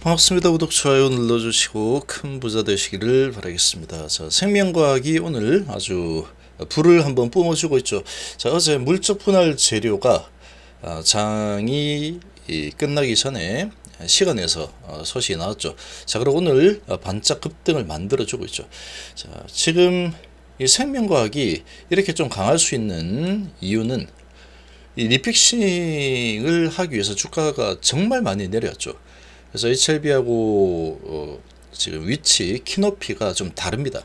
반갑습니다. 구독, 좋아요 눌러주시고 큰 부자 되시기를 바라겠습니다. 자, 생명과학이 오늘 아주 불을 한번 뿜어주고 있죠. 자, 어제 물적 분할 재료가 장이 끝나기 전에 시간에서 소식이 나왔죠. 자, 그리고 오늘 반짝 급등을 만들어주고 있죠. 자, 지금 이 생명과학이 이렇게 좀 강할 수 있는 이유는 이 리픽싱을 하기 위해서 주가가 정말 많이 내려왔죠. 그래서 HLB하고 지금 위치, 키높이가 좀 다릅니다.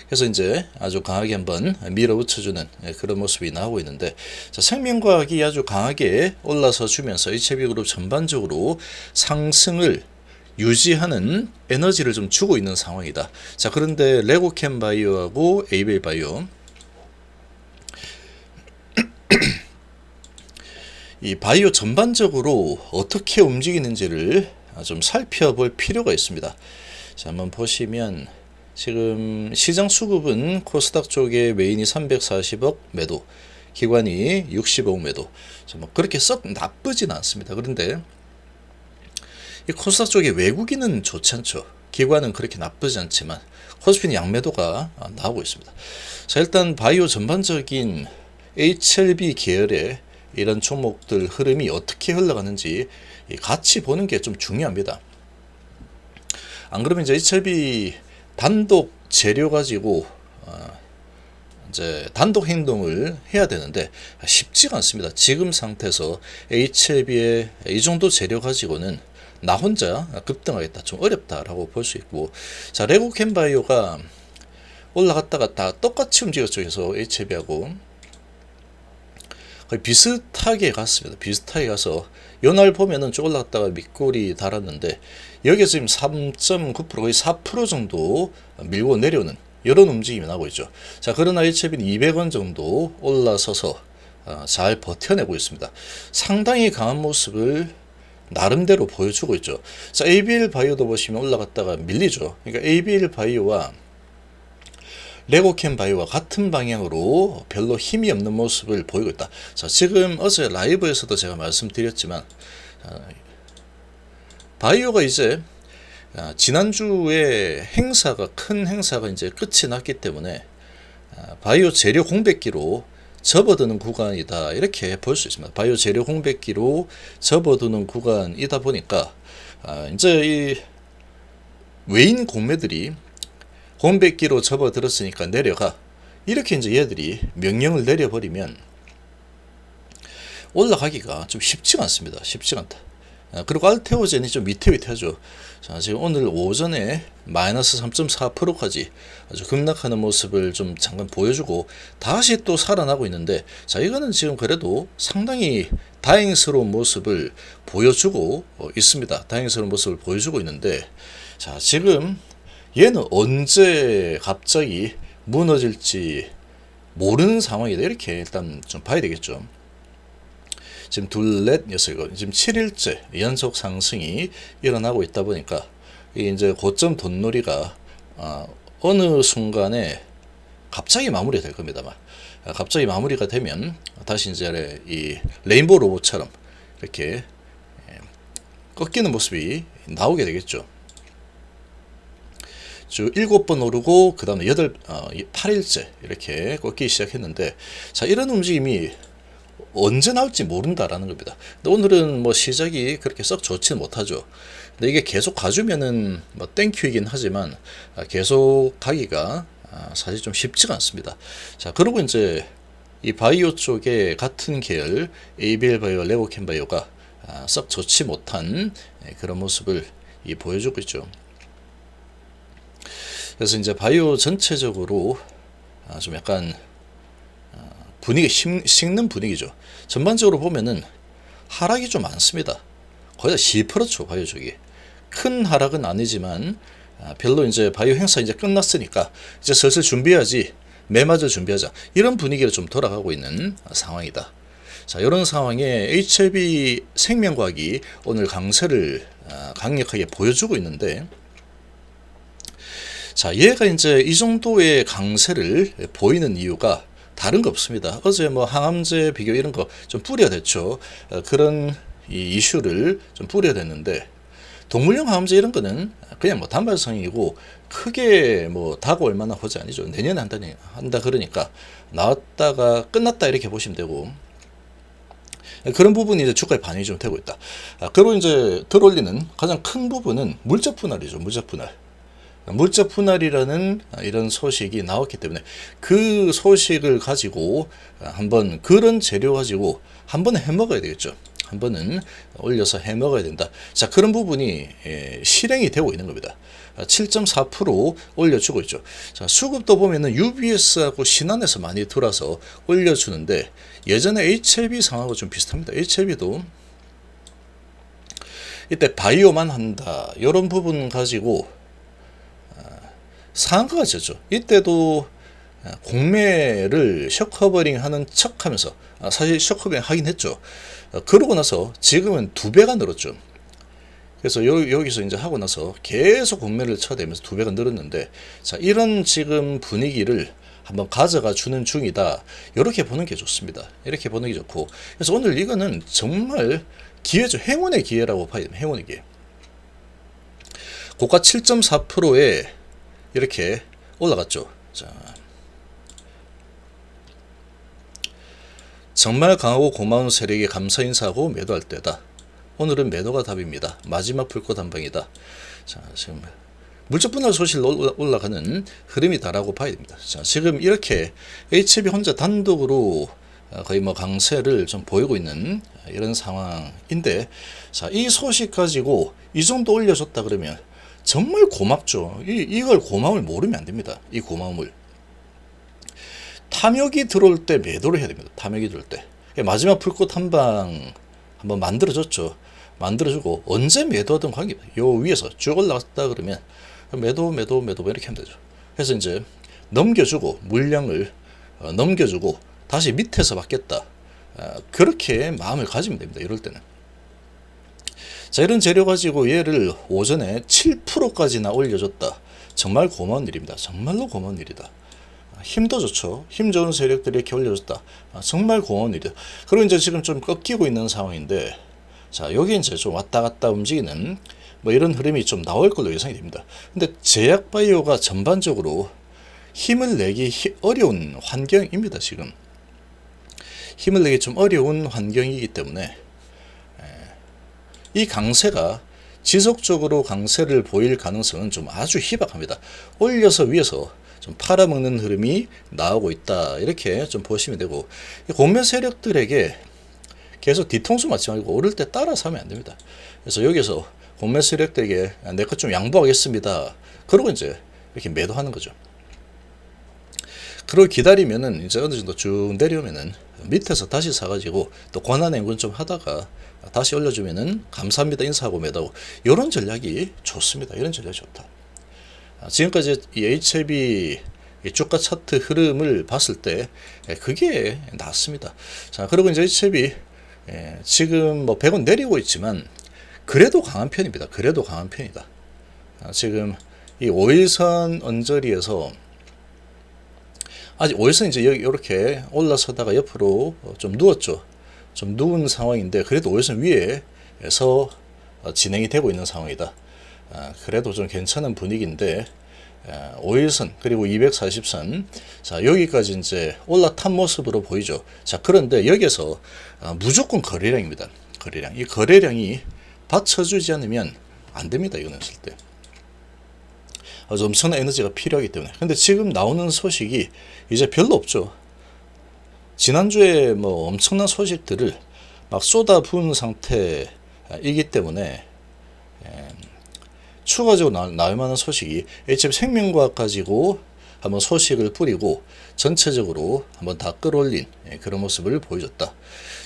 그래서 이제 아주 강하게 한번 밀어붙여주는 그런 모습이 나오고 있는데, 자, 생명과학이 아주 강하게 올라서 주면서 HLB그룹 전반적으로 상승을 유지하는 에너지를 좀 주고 있는 상황이다. 자, 그런데 레고캠 바이오하고 에이벨 바이오, 이 바이오 전반적으로 어떻게 움직이는지를 좀 살펴볼 필요가 있습니다. 자, 한번 보시면 지금 시장 수급은 코스닥 쪽에 메인이 340억 매도, 기관이 60억 매도. 뭐 그렇게 썩 나쁘진 않습니다. 그런데 이 코스닥 쪽에 외국인은 좋지 않죠. 기관은 그렇게 나쁘지 않지만 코스피는 양매도가 나오고 있습니다. 자, 일단 바이오 전반적인 HLB 계열의 이런 종목들 흐름이 어떻게 흘러가는지 같이 보는 게 좀 중요합니다. 안 그러면 이제 HLB 단독 재료 가지고 이제 단독 행동을 해야 되는데 쉽지가 않습니다. 지금 상태에서 HLB의 이 정도 재료 가지고는 나 혼자 급등하겠다, 좀 어렵다라고 볼 수 있고, 자, 레고캠바이오가 올라갔다가 다 똑같이 움직였죠. 그래서 HLB하고 거의 비슷하게 갔습니다. 비슷하게 가서 요날 보면은 좀 올라갔다가 밑골이 달았는데, 여기서 지금 3.9% 거의 4% 정도 밀고 내려오는 이런 움직임이 나고 있죠. 자, 그러나 HLB는 200원 정도 올라서서 잘 버텨내고 있습니다. 상당히 강한 모습을 나름대로 보여주고 있죠. 자, ABL 바이오도 보시면 올라갔다가 밀리죠. 그러니까 ABL 바이오와 레고캠 바이오와 같은 방향으로 별로 힘이 없는 모습을 보이고 있다. 자, 지금 어제 라이브에서도 제가 말씀드렸지만 바이오가 이제 지난주에 행사가, 큰 행사가 이제 끝이 났기 때문에 바이오 재료 공백기로 접어드는 구간이다, 이렇게 볼 수 있습니다. 바이오 재료 공백기로 접어드는 구간이다 보니까 이제 이 외인 공매들이 공백기로 접어들었으니까 내려가, 이렇게 이제 얘들이 명령을 내려버리면 올라가기가 좀 쉽지가 않습니다. 쉽지가 않다. 그리고 알테오젠이 좀 위태위태하죠. 자, 지금 오늘 오전에 마이너스 3.4%까지 아주 급락하는 모습을 좀 잠깐 보여주고 다시 또 살아나고 있는데, 자, 이거는 지금 그래도 상당히 다행스러운 모습을 보여주고 있습니다. 다행스러운 모습을 보여주고 있는데, 자, 지금 얘는 언제 갑자기 무너질지 모르는 상황이다, 이렇게 일단 좀 봐야 되겠죠. 지금 둘넷 여섯 지금 7일째 연속 상승이 일어나고 있다 보니까 이제 고점 돈놀이가 어느 순간에 갑자기 마무리가 될 겁니다만, 갑자기 마무리가 되면 다시 이제 이 레인보우 로봇처럼 이렇게 꺾이는 모습이 나오게 되겠죠. 주 7번 오르고 그 다음에 8일째 이렇게 꺾이기 시작했는데, 자, 이런 움직임이 언제 나올지 모른다라는 겁니다. 근데 오늘은 뭐 시작이 그렇게 썩 좋지는 못하죠. 근데 이게 계속 가주면은 뭐 땡큐이긴 하지만 계속 가기가 사실 좀 쉽지가 않습니다. 자, 그리고 이제 이 바이오 쪽에 같은 계열 ABL 바이오, 레고캠 바이오가 썩 좋지 못한 그런 모습을 보여주고 있죠. 그래서 이제 바이오 전체적으로 좀 약간 분위기 식는 분위기죠. 전반적으로 보면은 하락이 좀 많습니다. 거의 다 10%죠. 바이오 쪽이 큰 하락은 아니지만 별로 이제 바이오 행사 이제 끝났으니까 이제 슬슬 준비하지, 매맞을 준비하자, 이런 분위기로 좀 돌아가고 있는 상황이다. 자, 이런 상황에 HLB 생명과학이 오늘 강세를 강력하게 보여주고 있는데, 자, 얘가 이제 이 정도의 강세를 보이는 이유가 다른 거 없습니다. 어제 뭐 항암제 비교 이런 거 좀 뿌려댔죠. 그런 이 이슈를 좀 뿌려댔는데, 동물용 항암제 이런 거는 그냥 뭐 단발성이고 크게 뭐 다고 얼마나 호재 아니죠. 내년에 한다 그러니까 나왔다가 끝났다 이렇게 보시면 되고, 그런 부분이 이제 주가에 반영이 좀 되고 있다. 그리고 이제 들어올리는 가장 큰 부분은 물적 분할이죠. 물적 분할. 물적 분할이라는 이런 소식이 나왔기 때문에 그 소식을 가지고 한번 그런 재료 가지고 한 번에 해먹어야 되겠죠. 한 번은 올려서 해먹어야 된다. 자, 그런 부분이 실행이 되고 있는 겁니다. 7.4% 올려주고 있죠. 자, 수급도 보면은 UBS하고 신한에서 많이 돌아서 올려주는데 예전에 HLB 상황하고 좀 비슷합니다. HLB도 이때 바이오만 한다 이런 부분 가지고 상한가가 졌죠. 이때도 공매를 셔커버링 하는 척 하면서 사실 셔커버링 하긴 했죠. 그러고 나서 지금은 2배가 늘었죠. 그래서 여기서 이제 하고 나서 계속 공매를 쳐대면서 2배가 늘었는데, 자, 이런 지금 분위기를 한번 가져가 주는 중이다. 이렇게 보는 게 좋습니다. 이렇게 보는 게 좋고, 그래서 오늘 이거는 정말 기회죠. 행운의 기회라고 봐야 됩니다. 행운의 기회. 고가 7.4%에 이렇게 올라갔죠. 자, 정말 강하고 고마운 세력에 감사 인사하고 매도할 때다. 오늘은 매도가 답입니다. 마지막 불꽃 한 방이다. 자, 지금 물적 분할 소실 올라가는 흐름이다라고 봐야 됩니다. 자, 지금 이렇게 HB 혼자 단독으로 거의 뭐 강세를 좀 보이고 있는 이런 상황인데, 자, 이 소식 가지고 이 정도 올려줬다 그러면 정말 고맙죠. 이걸 고마움을 모르면 안 됩니다. 이 고마움을. 탐욕이 들어올 때 매도를 해야 됩니다. 탐욕이 들어올 때. 마지막 불꽃 한 방 한번 만들어줬죠. 만들어주고 언제 매도하든 관계없다. 요 위에서 쭉 올라갔다 그러면 매도 이렇게 하면 되죠. 그래서 이제 넘겨주고 물량을 넘겨주고 다시 밑에서 받겠다. 그렇게 마음을 가지면 됩니다. 이럴 때는. 자, 이런 재료 가지고 얘를 오전에 7%까지나 올려줬다. 정말 고마운 일입니다. 정말로 고마운 일이다. 힘도 좋죠. 힘 좋은 세력들이 이렇게 올려줬다. 정말 고마운 일이다. 그리고 이제 지금 좀 꺾이고 있는 상황인데, 자, 여기 이제 좀 왔다 갔다 움직이는 뭐 이런 흐름이 좀 나올 걸로 예상이 됩니다. 근데 제약바이오가 전반적으로 힘을 내기 어려운 환경입니다. 지금 힘을 내기 좀 어려운 환경이기 때문에 이 강세가 지속적으로 강세를 보일 가능성은 좀 아주 희박합니다. 올려서 위에서 좀 팔아먹는 흐름이 나오고 있다. 이렇게 좀 보시면 되고, 공매 세력들에게 계속 뒤통수 맞지 말고 오를 때 따라서 하면 안 됩니다. 그래서 여기서 공매 세력들에게 내 것 좀 양보하겠습니다. 그러고 이제 이렇게 매도하는 거죠. 그걸 기다리면은 이제 어느 정도 쭉 내려오면은 밑에서 다시 사가지고 또 권한 행군 좀 하다가 다시 올려주면은 감사합니다 인사하고 매도하고, 이런 전략이 좋습니다. 이런 전략이 좋다. 지금까지 이 HLB 주가 차트 흐름을 봤을 때 그게 낫습니다. 자, 그리고 이제 HLB 지금 뭐 100원 내리고 있지만 그래도 강한 편입니다. 그래도 강한 편이다. 지금 이 5일선 언저리에서 아직 5일선 이제 이렇게 올라서다가 옆으로 좀 누웠죠. 좀 누운 상황인데 그래도 5일선 위에서 진행이 되고 있는 상황이다. 그래도 좀 괜찮은 분위기인데 5일선 그리고 240선, 자, 여기까지 이제 올라탄 모습으로 보이죠. 자, 그런데 여기서 무조건 거래량입니다. 거래량. 이 거래량이 받쳐주지 않으면 안 됩니다. 이거는 쓸 때. 아주 엄청난 에너지가 필요하기 때문에. 근데 지금 나오는 소식이 이제 별로 없죠. 지난주에 뭐 엄청난 소식들을 막 쏟아부은 상태이기 때문에 추가적으로 나올 만한 소식이 HM생명과학 가지고 한번 소식을 뿌리고 전체적으로 한번 다 끌어올린 그런 모습을 보여줬다.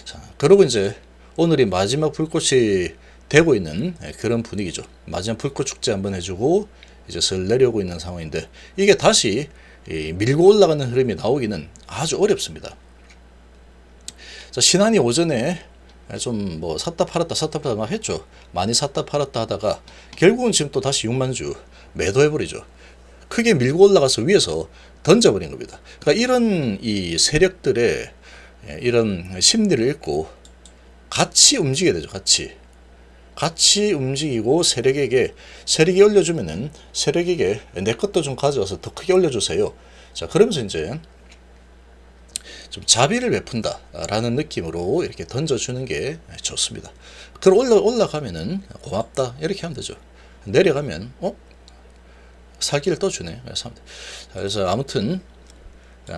자, 그리고 이제 오늘이 마지막 불꽃이 되고 있는 그런 분위기죠. 마지막 불꽃 축제 한번 해주고 이제 슬 내려오고 있는 상황인데, 이게 다시 밀고 올라가는 흐름이 나오기는 아주 어렵습니다. 자, 신한이 오전에 좀 뭐 샀다 팔았다 막 했죠. 많이 샀다 팔았다 하다가 결국은 지금 또 다시 6만주 매도해버리죠. 크게 밀고 올라가서 위에서 던져버린 겁니다. 그러니까 이런 이 세력들의 이런 심리를 읽고 같이 움직여야 되죠. 같이 같이 움직이고 세력이 올려주면은 세력에게 내 것도 좀 가져와서 더 크게 올려주세요. 자, 그러면서 이제 좀 자비를 베푼다라는 느낌으로 이렇게 던져주는 게 좋습니다. 그럼 올라가면은 고맙다 이렇게 하면 되죠. 내려가면 사기를 떠주네. 그래서 아무튼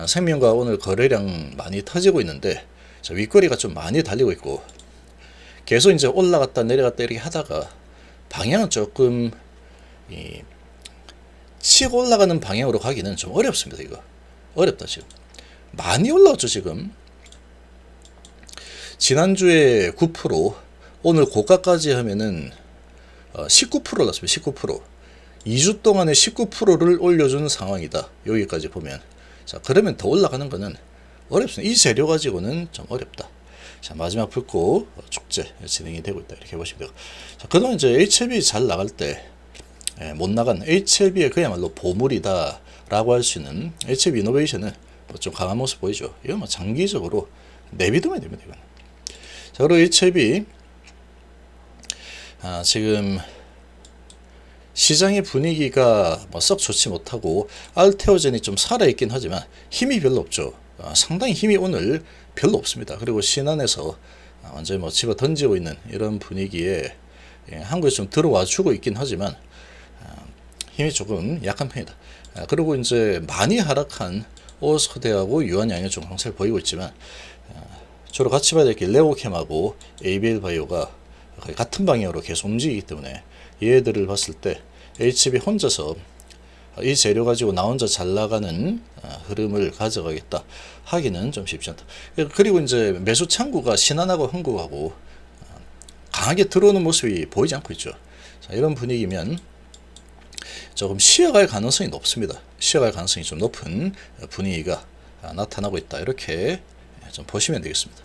생명과 오늘 거래량 많이 터지고 있는데 윗꼬리가 좀 많이 달리고 있고 계속 이제 올라갔다 내려갔다 이렇게 하다가 방향은 조금 치고 올라가는 방향으로 가기는 좀 어렵습니다. 이거 어렵다. 지금 많이 올라왔죠. 지금 지난주에 9%, 오늘 고가까지 하면은 19% 올랐습니다. 19%. 2주 동안에 19%를 올려준 상황이다. 여기까지 보면. 자, 그러면 더 올라가는 거는 어렵습니다. 이 재료 가지고는 좀 어렵다. 자, 마지막 불꽃 축제 진행이 되고 있다. 이렇게 보시면 되고. 자, 그동안 이제 HLB 잘 나갈 때 못 나간 HLB의 그야말로 보물이다 라고 할 수 있는 HLB 이노베이션은 좀 강한 모습 보이죠. 이건 뭐 장기적으로 내비두면 됩니다. 이건. 자, 그리고 HLB 지금 시장의 분위기가 뭐 썩 좋지 못하고 알테오젠이 좀 살아있긴 하지만 힘이 별로 없죠. 상당히 힘이 오늘 별로 없습니다. 그리고 신안에서 완전히 뭐 집어 던지고 있는 이런 분위기에 한국에 좀 들어와 주고 있긴 하지만 힘이 조금 약한 편이다. 그리고 이제 많이 하락한 오스코대하고 유한양이 좀 강세를 보이고 있지만 주로 같이 봐야 될 게 레오캠하고 ABL 바이오가 같은 방향으로 계속 움직이기 때문에 얘들을 봤을 때 HB 혼자서 이 재료 가지고 나 혼자 잘 나가는 흐름을 가져가겠다 하기는 좀 쉽지 않다. 그리고 이제 매수 창구가 신한하고 한국하고 강하게 들어오는 모습이 보이지 않고 있죠. 자, 이런 분위기면 조금 쉬어갈 가능성이 높습니다. 쉬어갈 가능성이 좀 높은 분위기가 나타나고 있다. 이렇게 좀 보시면 되겠습니다.